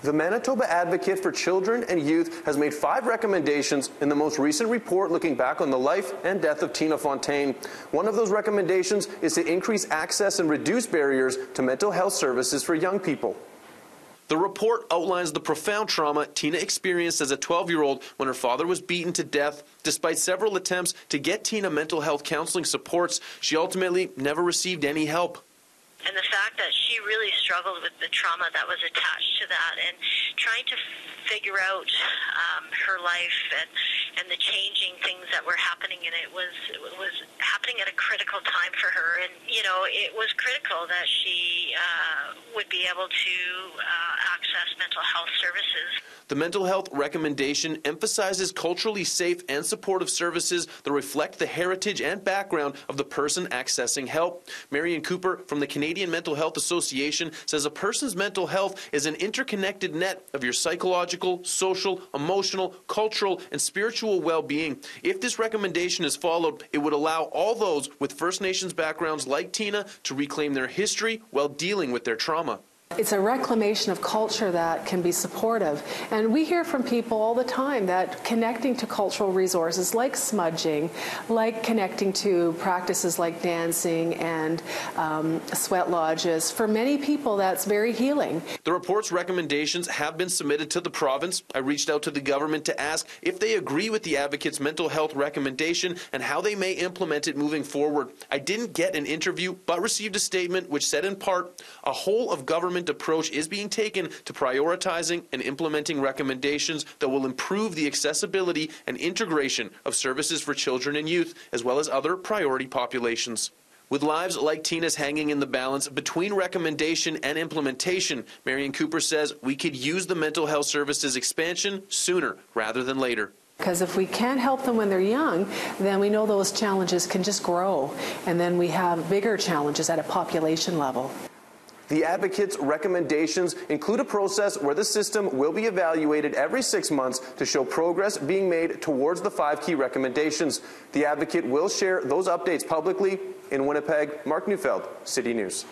The Manitoba Advocate for Children and Youth has made 5 recommendations in the most recent report looking back on the life and death of Tina Fontaine. One of those recommendations is to increase access and reduce barriers to mental health services for young people. The report outlines the profound trauma Tina experienced as a 12-year-old when her father was beaten to death. Despite several attempts to get Tina mental health counseling supports, she ultimately never received any help. And the fact that she really struggled with the trauma that was attached to that, and trying to figure out her life and the changing things that were happening in it was happening at a critical time for her. And, you know, it was critical that she would be able to access mental health services. The mental health recommendation emphasizes culturally safe and supportive services that reflect the heritage and background of the person accessing help. Marion Cooper from the Canadian Mental Health Association says a person's mental health is an interconnected net of your psychological, social, emotional, cultural, and spiritual well-being. If this recommendation is followed, it would allow all those with First Nations backgrounds like Tina to reclaim their history while dealing with their trauma. It's a reclamation of culture that can be supportive. And we hear from people all the time that connecting to cultural resources like smudging, like connecting to practices like dancing and sweat lodges, for many people that's very healing. The report's recommendations have been submitted to the province. I reached out to the government to ask if they agree with the advocate's mental health recommendation and how they may implement it moving forward. I didn't get an interview, but received a statement which said in part, a whole of government approach is being taken to prioritizing and implementing recommendations that will improve the accessibility and integration of services for children and youth, as well as other priority populations. With lives like Tina's hanging in the balance between recommendation and implementation, Marion Cooper says we could use the mental health services expansion sooner rather than later. Because if we can't help them when they're young, then we know those challenges can just grow, and then we have bigger challenges at a population level. The advocate's recommendations include a process where the system will be evaluated every 6 months to show progress being made towards the 5 key recommendations. The advocate will share those updates publicly. In Winnipeg, Mark Neufeld, City News.